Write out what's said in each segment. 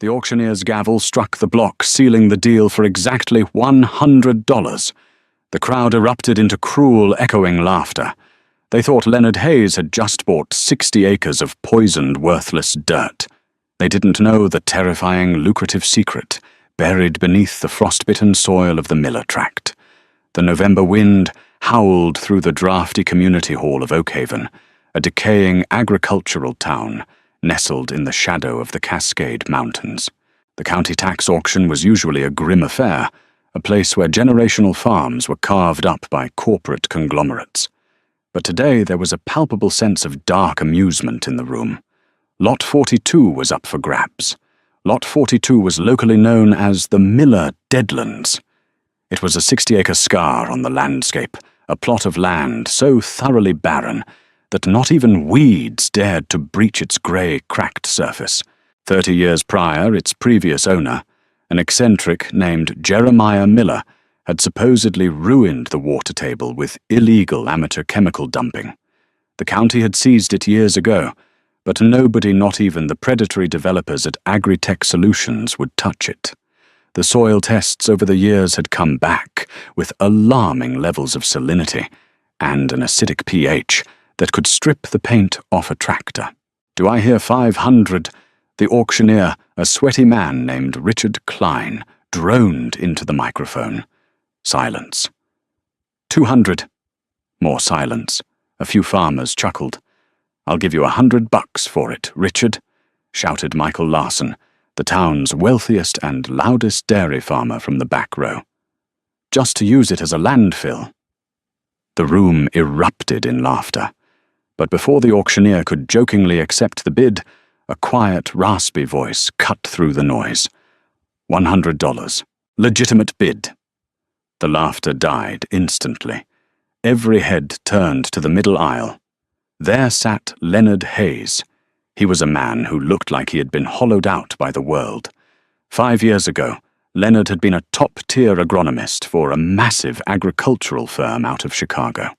The auctioneer's gavel struck the block, sealing the deal for exactly $100. The crowd erupted into cruel, echoing laughter. They thought Leonard Hayes had just bought 60 acres of poisoned, worthless dirt. They didn't know the terrifying, lucrative secret buried beneath the frostbitten soil of the Miller tract. The November wind howled through the drafty community hall of Oakhaven, a decaying agricultural town nestled in the shadow of the Cascade Mountains. The county tax auction was usually a grim affair, a place where generational farms were carved up by corporate conglomerates. But today there was a palpable sense of dark amusement in the room. Lot 42 was up for grabs. Lot 42 was locally known as the Miller Deadlands. It was a 60-acre scar on the landscape, a plot of land so thoroughly barren that not even weeds dared to breach its grey, cracked surface. 30 years prior, its previous owner, an eccentric named Jeremiah Miller, had supposedly ruined the water table with illegal amateur chemical dumping. The county had seized it years ago, but nobody, not even the predatory developers at Agritech Solutions, would touch it. The soil tests over the years had come back with alarming levels of salinity and an acidic pH that could strip the paint off a tractor. "Do I hear 500? The auctioneer, a sweaty man named Richard Klein, droned into the microphone. Silence. 200. More silence. A few farmers chuckled. "I'll give you $100 for it, Richard," shouted Michael Larson, the town's wealthiest and loudest dairy farmer from the back row. "Just to use it as a landfill." The room erupted in laughter. But before the auctioneer could jokingly accept the bid, a quiet, raspy voice cut through the noise. $100. Legitimate bid. The laughter died instantly. Every head turned to the middle aisle. There sat Leonard Hayes. He was a man who looked like he had been hollowed out by the world. 5 years ago, Leonard had been a top-tier agronomist for a massive agricultural firm out of Chicago.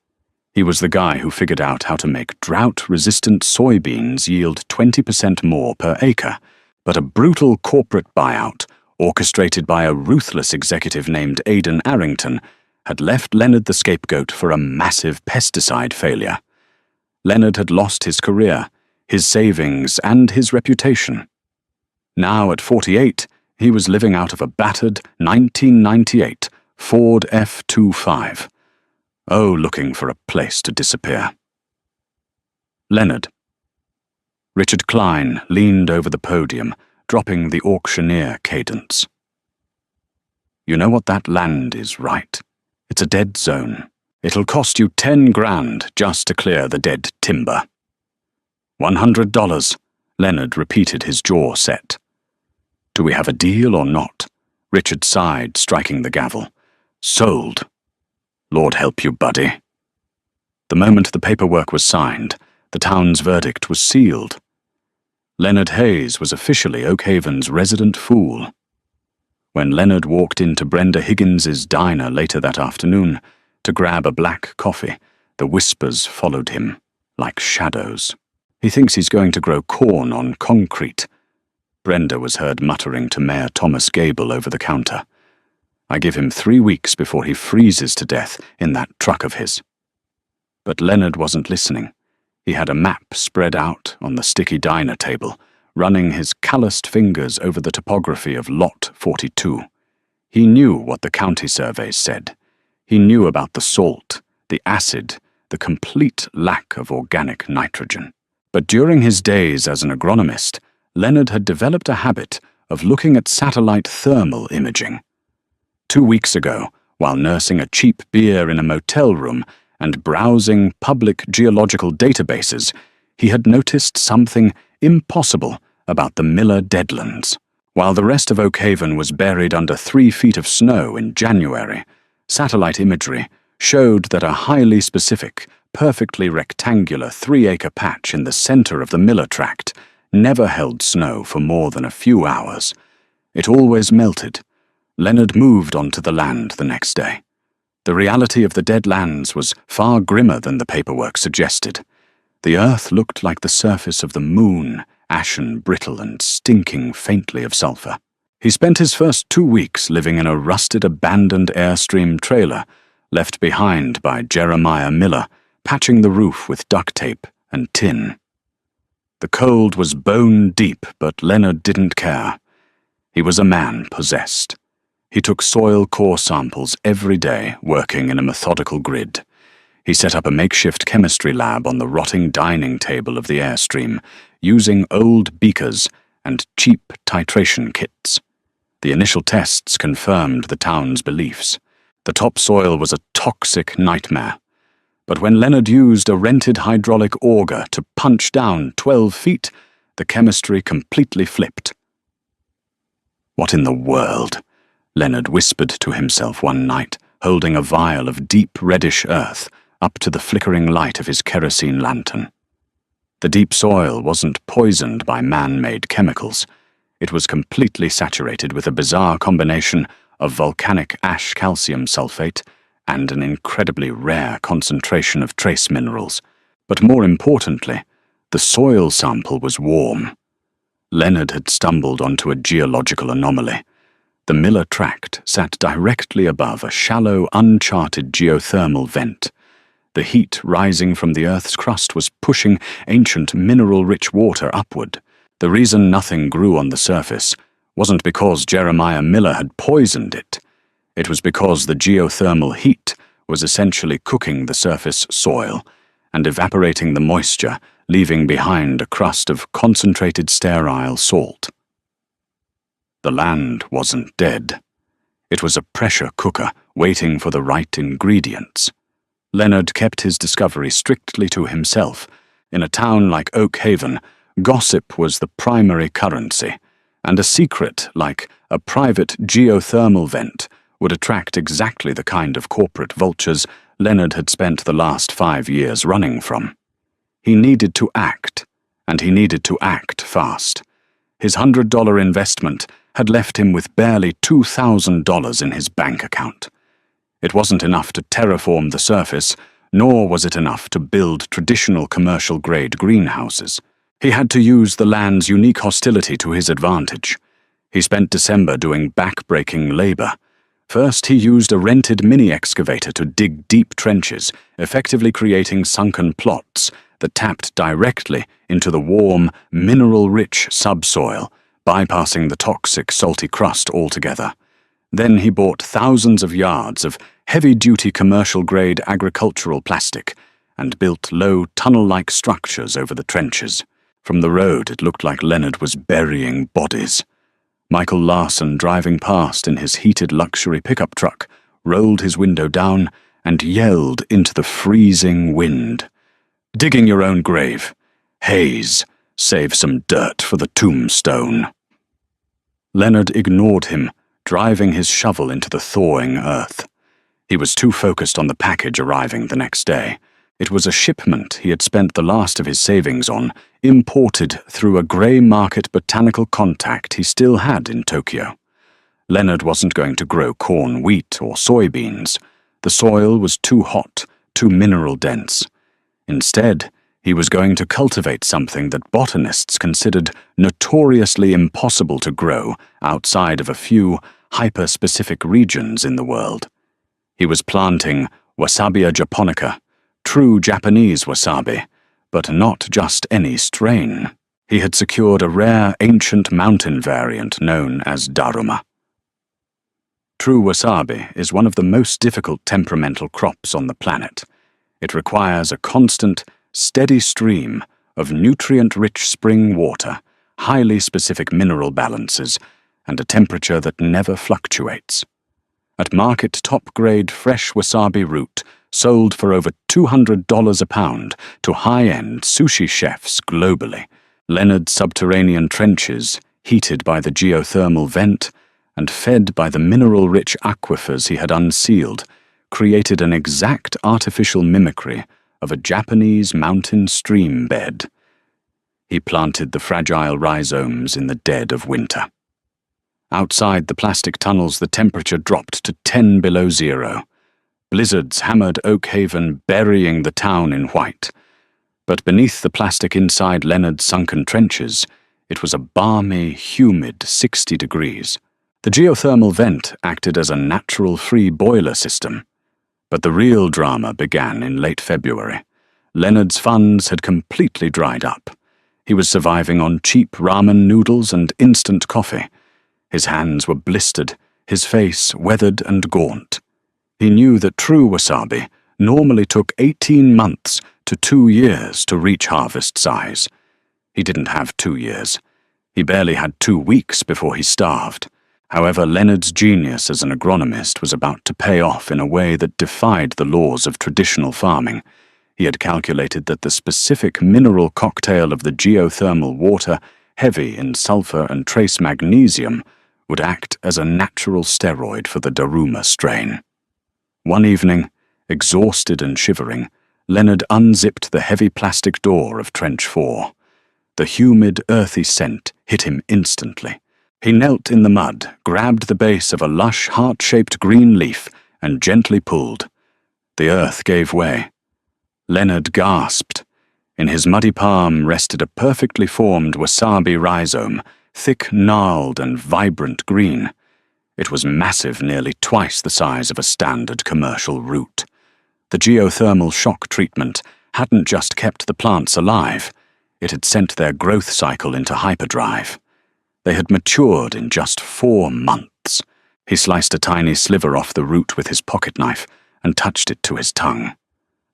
He was the guy who figured out how to make drought-resistant soybeans yield 20% more per acre, but a brutal corporate buyout, orchestrated by a ruthless executive named Aidan Arrington, had left Leonard the scapegoat for a massive pesticide failure. Leonard had lost his career, his savings, and his reputation. Now, at 48, he was living out of a battered 1998 Ford F-25. Oh, looking for a place to disappear. Leonard. Richard Klein leaned over the podium, dropping the auctioneer cadence. "You know what that land is, right? It's a dead zone. It'll cost you 10 grand just to clear the dead timber." $100, Leonard repeated, his jaw set. "Do we have a deal or not?" Richard sighed, striking the gavel. "Sold. Lord help you, buddy." The moment the paperwork was signed, the town's verdict was sealed. Leonard Hayes was officially Oakhaven's resident fool. When Leonard walked into Brenda Higgins's diner later that afternoon to grab a black coffee, the whispers followed him, like shadows. "He thinks he's going to grow corn on concrete," Brenda was heard muttering to Mayor Thomas Gable over the counter. "I give him 3 weeks before he freezes to death in that truck of his." But Leonard wasn't listening. He had a map spread out on the sticky diner table, running his calloused fingers over the topography of Lot 42. He knew what the county surveys said. He knew about the salt, the acid, the complete lack of organic nitrogen. But during his days as an agronomist, Leonard had developed a habit of looking at satellite thermal imaging. 2 weeks ago, while nursing a cheap beer in a motel room and browsing public geological databases, he had noticed something impossible about the Miller Deadlands. While the rest of Oakhaven was buried under 3 feet of snow in January, satellite imagery showed that a highly specific, perfectly rectangular 3-acre patch in the center of the Miller tract never held snow for more than a few hours. It always melted. Leonard moved onto the land the next day. The reality of the dead lands was far grimmer than the paperwork suggested. The earth looked like the surface of the moon ashen, brittle, and stinking faintly of sulfur. He spent his first 2 weeks living in a rusted, abandoned Airstream trailer left behind by Jeremiah Miller, patching the roof with duct tape and tin. The cold was bone deep, but Leonard didn't care. He was a man possessed. He took soil core samples every day, working in a methodical grid. He set up a makeshift chemistry lab on the rotting dining table of the Airstream, using old beakers and cheap titration kits. The initial tests confirmed the town's beliefs. The topsoil was a toxic nightmare. But when Leonard used a rented hydraulic auger to punch down 12 feet, the chemistry completely flipped. "What in the world?" Leonard whispered to himself one night, holding a vial of deep reddish earth up to the flickering light of his kerosene lantern. The deep soil wasn't poisoned by man-made chemicals. It was completely saturated with a bizarre combination of volcanic ash calcium sulfate and an incredibly rare concentration of trace minerals. But more importantly, the soil sample was warm. Leonard had stumbled onto a geological anomaly. The Miller Tract sat directly above a shallow, uncharted geothermal vent. The heat rising from the Earth's crust was pushing ancient mineral-rich water upward. The reason nothing grew on the surface wasn't because Jeremiah Miller had poisoned it. It was because the geothermal heat was essentially cooking the surface soil and evaporating the moisture, leaving behind a crust of concentrated sterile salt. The land wasn't dead. It was a pressure cooker waiting for the right ingredients. Leonard kept his discovery strictly to himself. In a town like Oak Haven, gossip was the primary currency, and a secret like a private geothermal vent would attract exactly the kind of corporate vultures Leonard had spent the last 5 years running from. He needed to act, and he needed to act fast. His $100 investment had left him with barely $2,000 in his bank account. It wasn't enough to terraform the surface, nor was it enough to build traditional commercial-grade greenhouses. He had to use the land's unique hostility to his advantage. He spent December doing back-breaking labor. First, he used a rented mini-excavator to dig deep trenches, effectively creating sunken plots that tapped directly into the warm, mineral-rich subsoil, bypassing the toxic, salty crust altogether. Then he bought thousands of yards of heavy-duty commercial-grade agricultural plastic and built low, tunnel-like structures over the trenches. From the road, it looked like Leonard was burying bodies. Michael Larson, driving past in his heated luxury pickup truck, rolled his window down and yelled into the freezing wind. "Digging your own grave. Hayes, save some dirt for the tombstone." Leonard ignored him, driving his shovel into the thawing earth. He was too focused on the package arriving the next day. It was a shipment he had spent the last of his savings on, imported through a grey market botanical contact he still had in Tokyo. Leonard wasn't going to grow corn, wheat, or soybeans. The soil was too hot, too mineral-dense. Instead, he was going to cultivate something that botanists considered notoriously impossible to grow outside of a few hyper-specific regions in the world. He was planting Wasabia japonica, true Japanese wasabi, but not just any strain. He had secured a rare ancient mountain variant known as Daruma. True wasabi is one of the most difficult temperamental crops on the planet. It requires a constant, steady stream of nutrient-rich spring water, highly specific mineral balances, and a temperature that never fluctuates. At market top-grade fresh wasabi root sold for over $200 a pound to high-end sushi chefs globally. Leonard's subterranean trenches, heated by the geothermal vent and fed by the mineral-rich aquifers he had unsealed, created an exact artificial mimicry of a Japanese mountain stream bed. He planted the fragile rhizomes in the dead of winter. Outside the plastic tunnels, the temperature dropped to 10 below zero. Blizzards hammered Oak Haven, burying the town in white. But beneath the plastic inside Leonard's sunken trenches, It was a balmy, humid 60 degrees. The geothermal vent acted as a natural free boiler system. But the real drama began in late February. Leonard's funds had completely dried up. He was surviving on cheap ramen noodles and instant coffee. His hands were blistered, his face weathered and gaunt. He knew that true wasabi normally took 18 months to 2 years to reach harvest size. He didn't have 2 years. He barely had 2 weeks before he starved. However, Leonard's genius as an agronomist was about to pay off in a way that defied the laws of traditional farming. He had calculated that the specific mineral cocktail of the geothermal water, heavy in sulfur and trace magnesium, would act as a natural steroid for the Daruma strain. One evening, exhausted and shivering, Leonard unzipped the heavy plastic door of Trench 4. The humid, earthy scent hit him instantly. He knelt in the mud, grabbed the base of a lush, heart-shaped green leaf, and gently pulled. The earth gave way. Leonard gasped. In his muddy palm rested a perfectly formed wasabi rhizome, thick, gnarled, and vibrant green. It was massive, nearly twice the size of a standard commercial root. The geothermal shock treatment hadn't just kept the plants alive, it had sent their growth cycle into hyperdrive. They had matured in just 4 months. He sliced a tiny sliver off the root with his pocket knife and touched it to his tongue.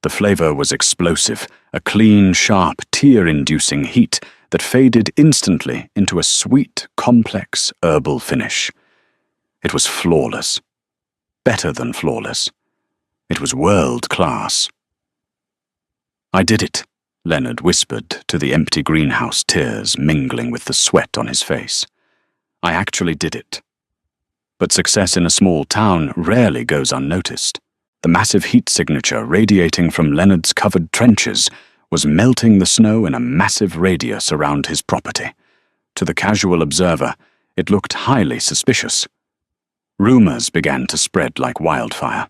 The flavor was explosive, a clean, sharp, tear-inducing heat that faded instantly into a sweet, complex herbal finish. It was flawless. Better than flawless. It was world-class. "I did it," Leonard whispered to the empty greenhouse, tears mingling with the sweat on his face. "I actually did it." But success in a small town rarely goes unnoticed. The massive heat signature radiating from Leonard's covered trenches was melting the snow in a massive radius around his property. To the casual observer, it looked highly suspicious. Rumors began to spread like wildfire.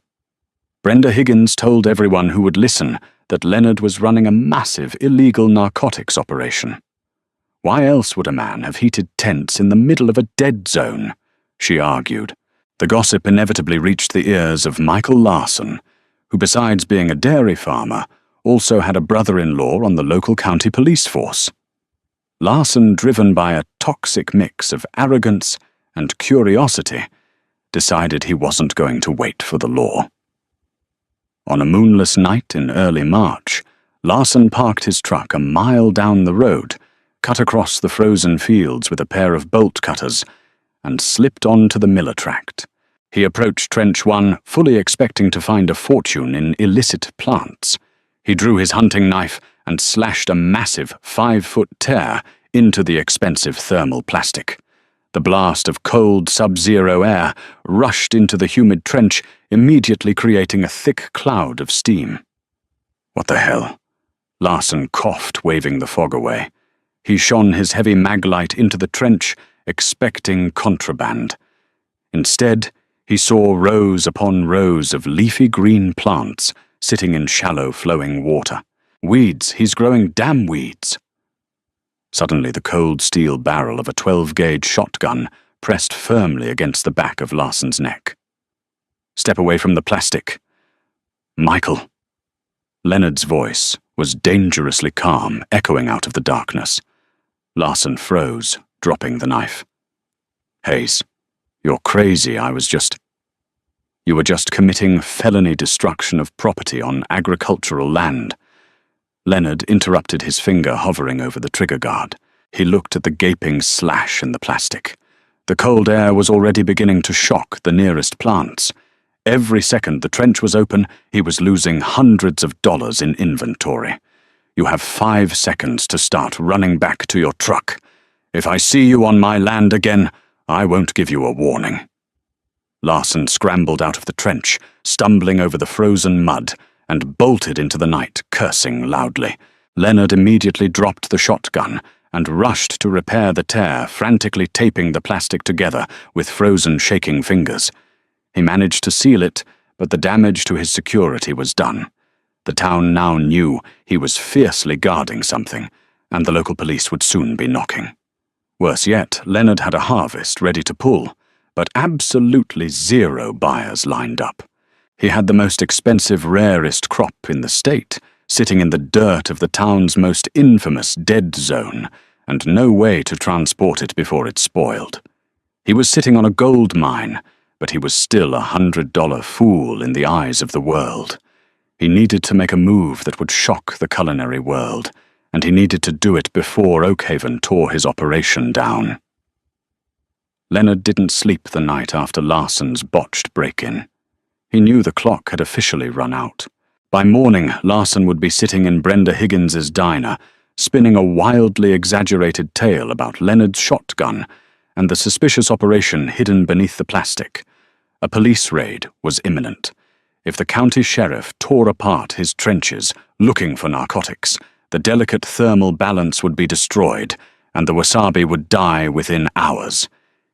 Brenda Higgins told everyone who would listen that Leonard was running a massive illegal narcotics operation. Why else would a man have heated tents in the middle of a dead zone? She argued. The gossip inevitably reached the ears of Michael Larson, who besides being a dairy farmer, also had a brother-in-law on the local county police force. Larson, driven by a toxic mix of arrogance and curiosity, decided he wasn't going to wait for the law. On a moonless night in early March, Larson parked his truck a mile down the road, cut across the frozen fields with a pair of bolt cutters, and slipped onto the Miller tract. He approached Trench 1, fully expecting to find a fortune in illicit plants. He drew his hunting knife and slashed a massive 5-foot tear into the expensive thermal plastic. The blast of cold sub-zero air rushed into the humid trench, immediately creating a thick cloud of steam. "What the hell?" Larson coughed, waving the fog away. He shone his heavy maglite into the trench, expecting contraband. Instead, he saw rows upon rows of leafy green plants sitting in shallow flowing water. "Weeds, he's growing damn weeds." Suddenly the cold steel barrel of a 12-gauge shotgun pressed firmly against the back of Larson's neck. "Step away from the plastic." "Michael." Leonard's voice was dangerously calm, echoing out of the darkness. Larson froze, dropping the knife. "Hayes, you're crazy. You were just committing felony destruction of property on agricultural land." Leonard interrupted, his finger hovering over the trigger guard. He looked at the gaping slash in the plastic. The cold air was already beginning to shock the nearest plants. Every second the trench was open, he was losing hundreds of dollars in inventory. "You have 5 seconds to start running back to your truck. If I see you on my land again, I won't give you a warning." Larson scrambled out of the trench, stumbling over the frozen mud, and bolted into the night, cursing loudly. Leonard immediately dropped the shotgun and rushed to repair the tear, frantically taping the plastic together with frozen, shaking fingers. He managed to seal it, but the damage to his security was done. The town now knew he was fiercely guarding something, and the local police would soon be knocking. Worse yet, Leonard had a harvest ready to pull, but absolutely zero buyers lined up. He had the most expensive, rarest crop in the state, sitting in the dirt of the town's most infamous dead zone, and no way to transport it before it spoiled. He was sitting on a gold mine, but he was still $100 fool in the eyes of the world. He needed to make a move that would shock the culinary world, and he needed to do it before Oakhaven tore his operation down. Leonard didn't sleep the night after Larson's botched break-in. He knew the clock had officially run out. By morning, Larson would be sitting in Brenda Higgins's diner, spinning a wildly exaggerated tale about Leonard's shotgun and the suspicious operation hidden beneath the plastic. A police raid was imminent. If the county sheriff tore apart his trenches looking for narcotics, the delicate thermal balance would be destroyed, and the wasabi would die within hours.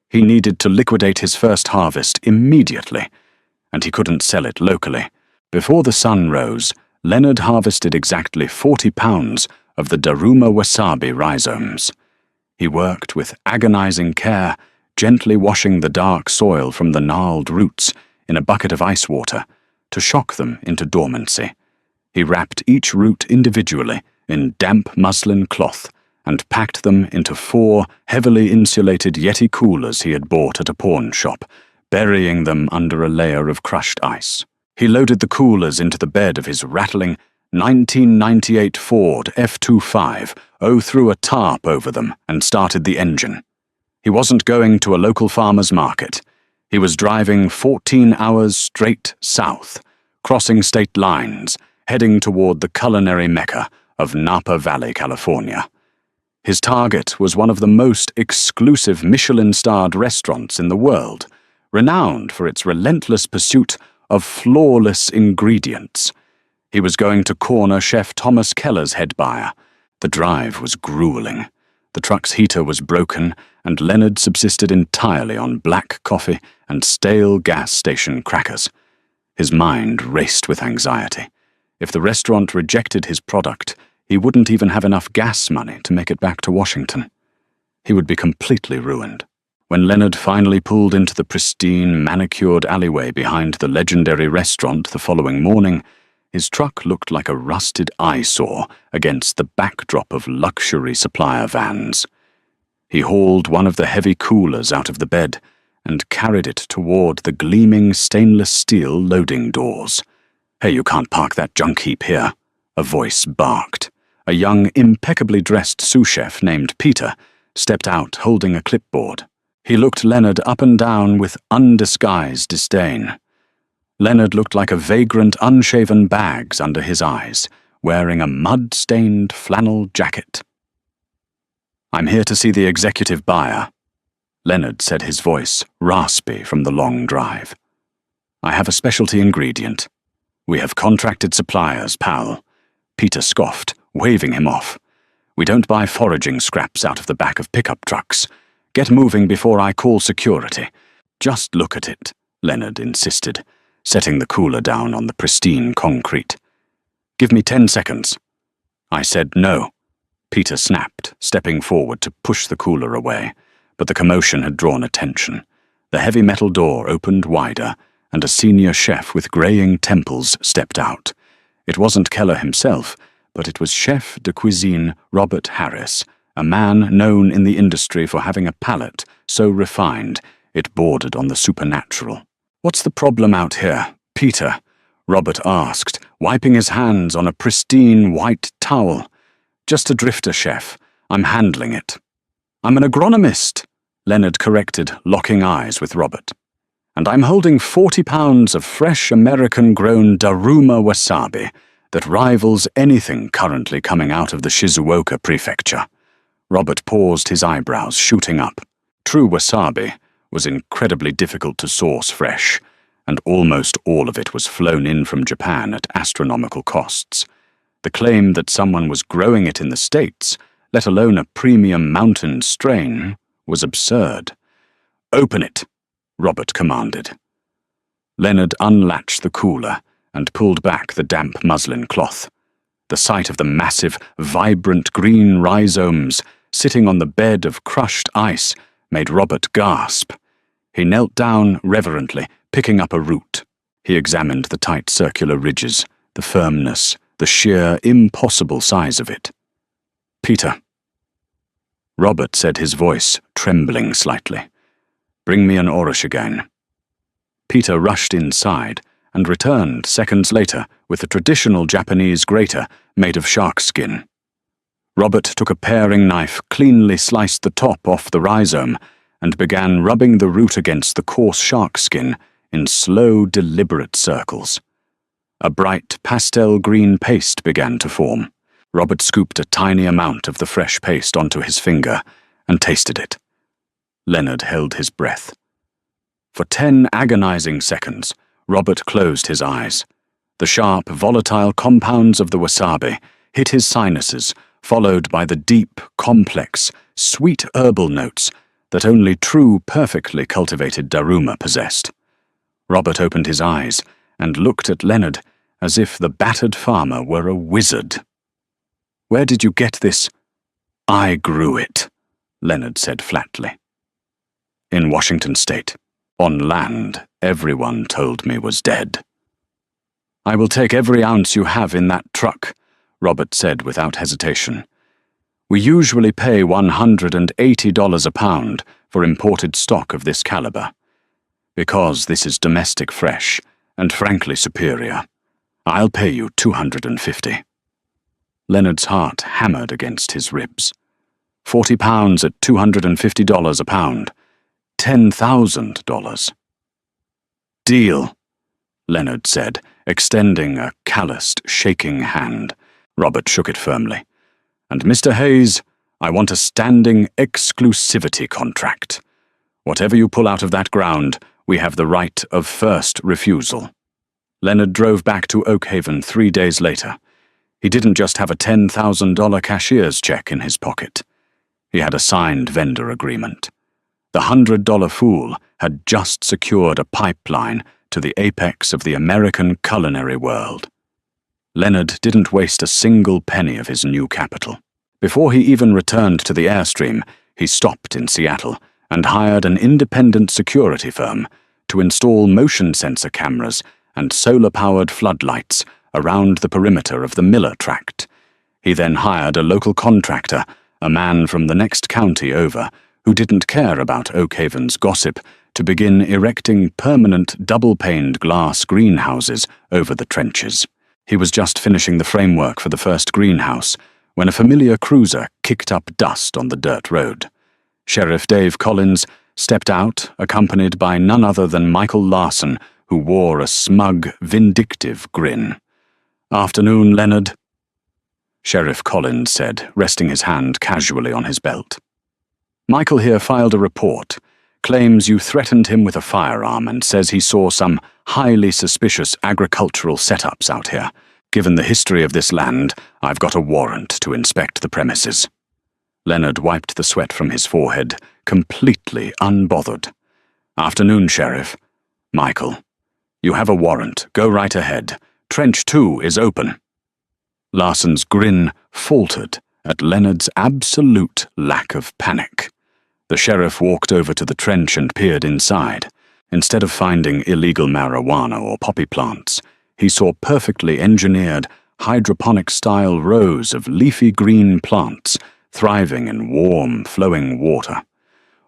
He needed to liquidate his first harvest immediately, and he couldn't sell it locally. Before the sun rose, Leonard harvested exactly 40 pounds of the Daruma wasabi rhizomes. He worked with agonizing care, gently washing the dark soil from the gnarled roots in a bucket of ice water to shock them into dormancy. He wrapped each root individually in damp muslin cloth and packed them into 4 heavily insulated Yeti coolers he had bought at a pawn shop, burying them under a layer of crushed ice. He loaded the coolers into the bed of his rattling 1998 Ford F25, threw a tarp over them and started the engine. He wasn't going to a local farmer's market. He was driving 14 hours straight south, crossing state lines, heading toward the culinary mecca of Napa Valley, California. His target was one of the most exclusive Michelin-starred restaurants in the world, renowned for its relentless pursuit of flawless ingredients. He was going to corner Chef Thomas Keller's head buyer. The drive was grueling. The truck's heater was broken, and Leonard subsisted entirely on black coffee and stale gas station crackers. His mind raced with anxiety. If the restaurant rejected his product, he wouldn't even have enough gas money to make it back to Washington. He would be completely ruined. When Leonard finally pulled into the pristine, manicured alleyway behind the legendary restaurant the following morning, his truck looked like a rusted eyesore against the backdrop of luxury supplier vans. He hauled one of the heavy coolers out of the bed and carried it toward the gleaming stainless steel loading doors. "Hey, you can't park that junk heap here," a voice barked. A young, impeccably dressed sous chef named Peter stepped out holding a clipboard. He looked Leonard up and down with undisguised disdain. Leonard looked like a vagrant, unshaven bags under his eyes, wearing a mud-stained flannel jacket. "I'm here to see the executive buyer," Leonard said, his voice raspy from the long drive. "I have a specialty ingredient. We have contracted suppliers, pal." Peter scoffed, waving him off. "We don't buy foraging scraps out of the back of pickup trucks. Get moving before I call security." "Just look at it," Leonard insisted, setting the cooler down on the pristine concrete. "Give me 10 seconds. "I said no," Peter snapped, stepping forward to push the cooler away, but the commotion had drawn attention. The heavy metal door opened wider, and a senior chef with graying temples stepped out. It wasn't Keller himself, but it was chef de cuisine Robert Harris, a man known in the industry for having a palate so refined it bordered on the supernatural. "What's the problem out here, Peter?" Robert asked, wiping his hands on a pristine white towel. "Just a drifter, chef. I'm handling it." "I'm an agronomist," Leonard corrected, locking eyes with Robert. "And I'm holding 40 pounds of fresh American-grown Daruma wasabi that rivals anything currently coming out of the Shizuoka prefecture." Robert paused, his eyebrows shooting up. True wasabi was incredibly difficult to source fresh, and almost all of it was flown in from Japan at astronomical costs. The claim that someone was growing it in the States, let alone a premium mountain strain, was absurd. "Open it," Robert commanded. Leonard unlatched the cooler and pulled back the damp muslin cloth. The sight of the massive, vibrant green rhizomes sitting on the bed of crushed ice, made Robert gasp. He knelt down reverently, picking up a root. He examined the tight circular ridges, the firmness, the sheer, impossible size of it. "Peter." Robert said, his voice trembling slightly. "Bring me an oroshigain." Peter rushed inside and returned seconds later with a traditional Japanese grater made of shark skin. Robert took a paring knife, cleanly sliced the top off the rhizome, and began rubbing the root against the coarse shark skin in slow, deliberate circles. A bright pastel green paste began to form. Robert scooped a tiny amount of the fresh paste onto his finger and tasted it. Leonard held his breath. For 10 agonizing seconds, Robert closed his eyes. The sharp, volatile compounds of the wasabi hit his sinuses, followed by the deep, complex, sweet herbal notes that only true, perfectly cultivated daruma possessed. Robert opened his eyes and looked at Leonard as if the battered farmer were a wizard. "Where did you get this?" "I grew it," Leonard said flatly. "In Washington State, on land everyone told me was dead." "I will take every ounce you have in that truck," Robert said without hesitation. "We usually pay $180 a pound for imported stock of this caliber. Because this is domestic fresh, and frankly superior, I'll pay you $250. Leonard's heart hammered against his ribs. 40 pounds at $250 a pound. $10,000. "Deal," Leonard said, extending a calloused, shaking hand. Robert shook it firmly. "And Mr. Hayes, I want a standing exclusivity contract. Whatever you pull out of that ground, we have the right of first refusal." Leonard drove back to Oakhaven 3 days later. He didn't just have a $10,000 cashier's check in his pocket. He had a signed vendor agreement. The $100 fool had just secured a pipeline to the apex of the American culinary world. Leonard didn't waste a single penny of his new capital. Before he even returned to the Airstream, he stopped in Seattle and hired an independent security firm to install motion sensor cameras and solar-powered floodlights around the perimeter of the Miller Tract. He then hired a local contractor, a man from the next county over, who didn't care about Oakhaven's gossip, to begin erecting permanent double-paned glass greenhouses over the trenches. He was just finishing the framework for the first greenhouse when a familiar cruiser kicked up dust on the dirt road. Sheriff Dave Collins stepped out, accompanied by none other than Michael Larson, who wore a smug, vindictive grin. "Afternoon, Leonard," Sheriff Collins said, resting his hand casually on his belt. "Michael here filed a report, claims you threatened him with a firearm and says he saw some highly suspicious agricultural setups out here. Given the history of this land, I've got a warrant to inspect the premises." Leonard wiped the sweat from his forehead, completely unbothered. "Afternoon, Sheriff. Michael, you have a warrant. Go right ahead. Trench 2 is open." Larson's grin faltered at Leonard's absolute lack of panic. The sheriff walked over to the trench and peered inside. Instead of finding illegal marijuana or poppy plants, he saw perfectly engineered, hydroponic-style rows of leafy green plants thriving in warm, flowing water.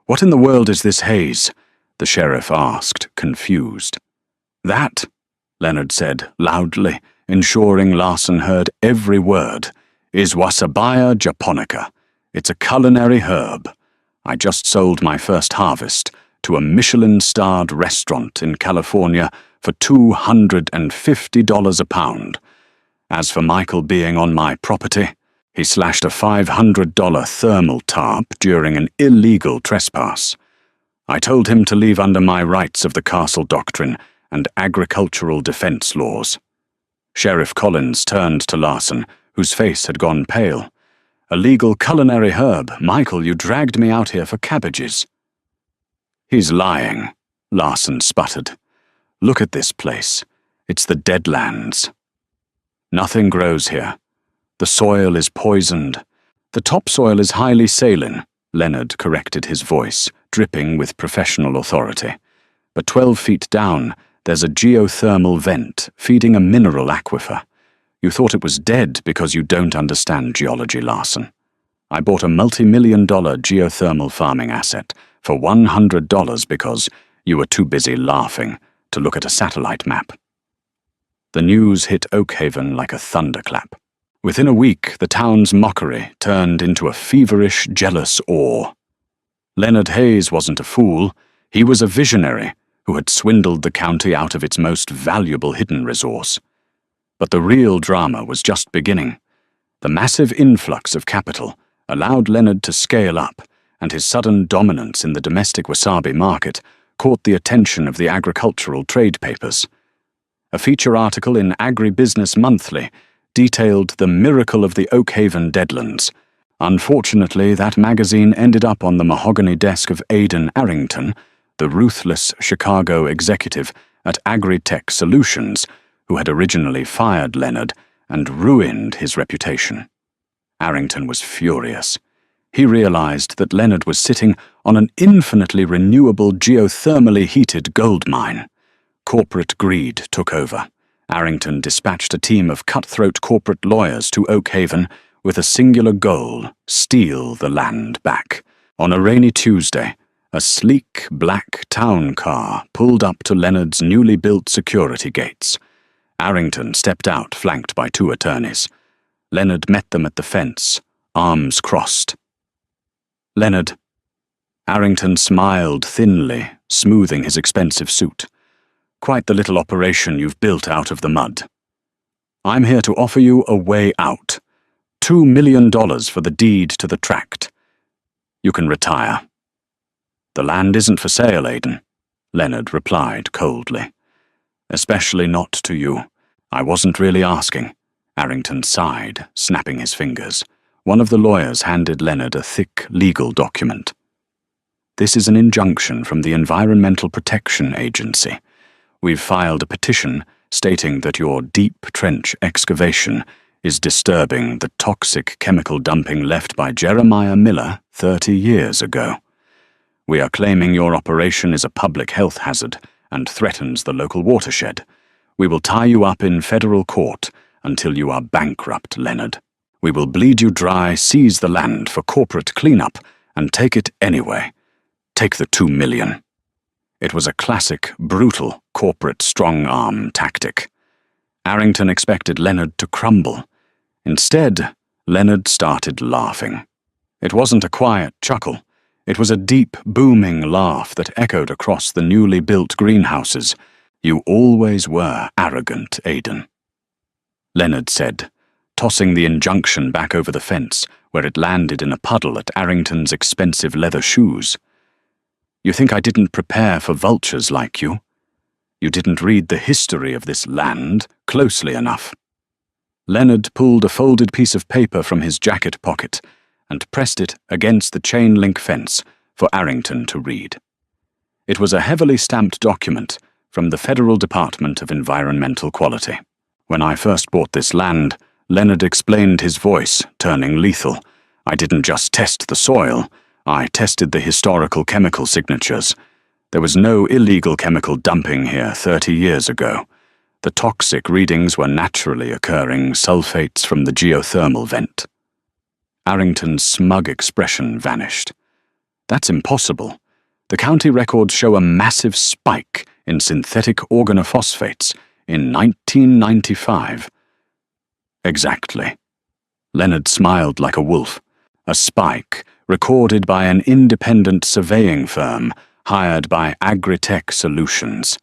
"What in the world is this haze?" the sheriff asked, confused. "That," Leonard said loudly, ensuring Larson heard every word, "is Wasabia japonica. It's a culinary herb. I just sold my first harvest to a Michelin-starred restaurant in California for $250 a pound. As for Michael being on my property, he slashed a $500 thermal tarp during an illegal trespass. I told him to leave under my rights of the castle doctrine and agricultural defense laws." Sheriff Collins turned to Larson, whose face had gone pale. "A legal culinary herb. Michael, you dragged me out here for cabbages." "He's lying," Larson sputtered. "Look at this place. It's the Deadlands. Nothing grows here. The soil is poisoned. The topsoil is highly saline, Leonard corrected his voice, dripping with professional authority. But 12 feet down, there's a geothermal vent feeding a mineral aquifer. You thought it was dead because you don't understand geology, Larson. I bought a multi-million-dollar geothermal farming asset for $100 because you were too busy laughing to look at a satellite map. The news hit Oakhaven like a thunderclap. Within a week, the town's mockery turned into a feverish, jealous awe. Leonard Hayes wasn't a fool. He was a visionary who had swindled the county out of its most valuable hidden resource. But the real drama was just beginning. The massive influx of capital allowed Leonard to scale up, and his sudden dominance in the domestic wasabi market caught the attention of the agricultural trade papers. A feature article in Agribusiness Monthly detailed the miracle of the Oakhaven deadlands. Unfortunately, that magazine ended up on the mahogany desk of Aidan Arrington, the ruthless Chicago executive at Agri-Tech Solutions, who had originally fired Leonard and ruined his reputation. Arrington was furious. He realized that Leonard was sitting on an infinitely renewable geothermally heated gold mine. Corporate greed took over. Arrington dispatched a team of cutthroat corporate lawyers to Oakhaven with a singular goal: steal the land back. On a rainy Tuesday, a sleek black town car pulled up to Leonard's newly built security gates. Arrington stepped out, flanked by 2 attorneys. Leonard met them at the fence, arms crossed. "Leonard." Arrington smiled thinly, smoothing his expensive suit. "Quite the little operation you've built out of the mud. I'm here to offer you a way out. $2 million for the deed to the tract. You can retire." "The land isn't for sale, Aidan," Leonard replied coldly. "Especially not to you. I wasn't really asking." Arrington sighed, snapping his fingers. One of the lawyers handed Leonard a thick legal document. "This is an injunction from the Environmental Protection Agency. We've filed a petition stating that your deep trench excavation is disturbing the toxic chemical dumping left by Jeremiah Miller 30 years ago. We are claiming your operation is a public health hazard and threatens the local watershed. We will tie you up in federal court until you are bankrupt, Leonard. We will bleed you dry, seize the land for corporate cleanup, and take it anyway. Take the $2 million. It was a classic, brutal, corporate strong-arm tactic. Arrington expected Leonard to crumble. Instead, Leonard started laughing. It wasn't a quiet chuckle. It was a deep, booming laugh that echoed across the newly built greenhouses. "You always were arrogant, Aidan," Leonard said, tossing the injunction back over the fence, where it landed in a puddle at Arrington's expensive leather shoes. "You think I didn't prepare for vultures like you? You didn't read the history of this land closely enough." Leonard pulled a folded piece of paper from his jacket pocket and pressed it against the chain-link fence for Arrington to read. It was a heavily stamped document from the Federal Department of Environmental Quality. "When I first bought this land," Leonard explained, his voice turning lethal, "I didn't just test the soil, I tested the historical chemical signatures. There was no illegal chemical dumping here 30 years ago. The toxic readings were naturally occurring sulfates from the geothermal vent." Arrington's smug expression vanished. "That's impossible. The county records show a massive spike in synthetic organophosphates in 1995. "Exactly." Leonard smiled like a wolf. "A spike recorded by an independent surveying firm hired by Agri-Tech Solutions.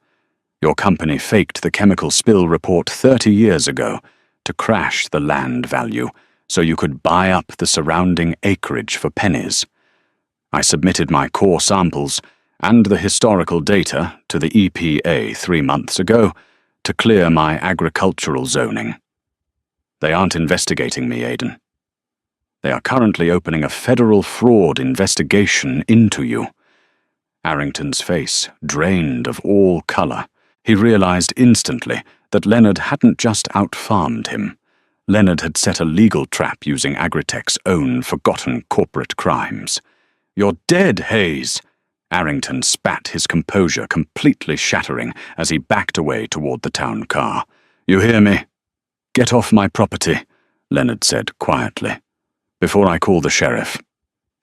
Your company faked the chemical spill report 30 years ago to crash the land value so you could buy up the surrounding acreage for pennies. I submitted my core samples and the historical data to the EPA 3 months ago to clear my agricultural zoning. They aren't investigating me, Aidan. They are currently opening a federal fraud investigation into you." Arrington's face drained of all color. He realized instantly that Leonard hadn't just out-farmed him. Leonard had set a legal trap using Agritech's own forgotten corporate crimes. "You're dead, Hayes!" Arrington spat, his composure completely shattering as he backed away toward the town car. "You hear me?" "Get off my property," Leonard said quietly, "before I call the sheriff."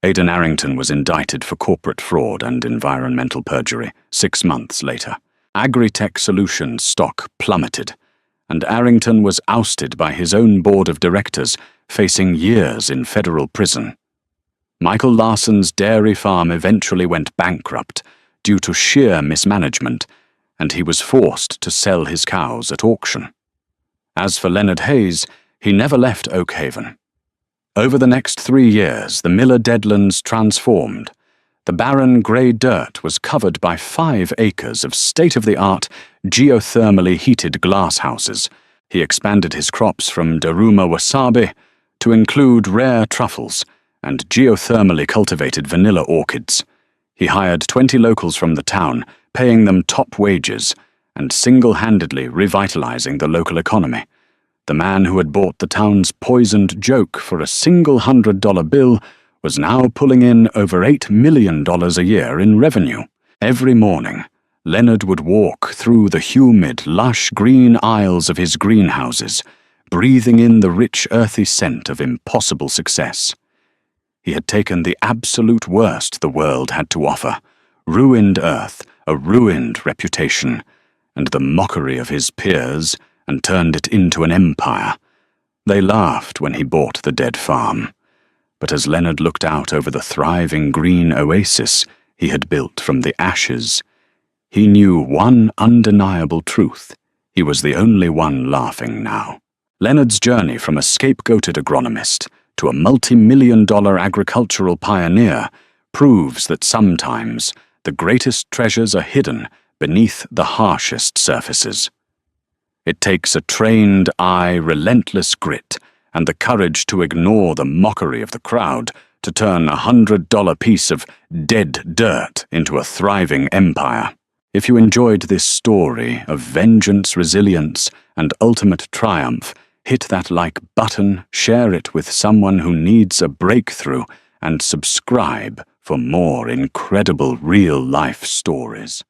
Aidan Arrington was indicted for corporate fraud and environmental perjury 6 months later. Agritech Solutions stock plummeted, and Arrington was ousted by his own board of directors, facing years in federal prison. Michael Larson's dairy farm eventually went bankrupt due to sheer mismanagement, and he was forced to sell his cows at auction. As for Leonard Hayes, he never left Oak Haven. Over the next 3 years, the Miller Deadlands transformed. The barren grey dirt was covered by 5 acres of state-of-the-art, geothermally heated glasshouses. He expanded his crops from Daruma wasabi to include rare truffles and geothermally cultivated vanilla orchids. He hired 20 locals from the town, paying them top wages, and single-handedly revitalizing the local economy. The man who had bought the town's poisoned joke for a single $100 bill was now pulling in over $8 million a year in revenue. Every morning, Leonard would walk through the humid, lush green aisles of his greenhouses, breathing in the rich, earthy scent of impossible success. He had taken the absolute worst the world had to offer: ruined earth, a ruined reputation, and the mockery of his peers, and turned it into an empire. They laughed when he bought the dead farm, but as Leonard looked out over the thriving green oasis he had built from the ashes, he knew one undeniable truth: he was the only one laughing now. Leonard's journey from a scapegoated agronomist to a multi-million-dollar agricultural pioneer proves that sometimes the greatest treasures are hidden beneath the harshest surfaces. It takes a trained eye, relentless grit, and the courage to ignore the mockery of the crowd to turn a $100 piece of dead dirt into a thriving empire. If you enjoyed this story of vengeance, resilience, and ultimate triumph, hit that like button, share it with someone who needs a breakthrough, and subscribe for more incredible real-life stories.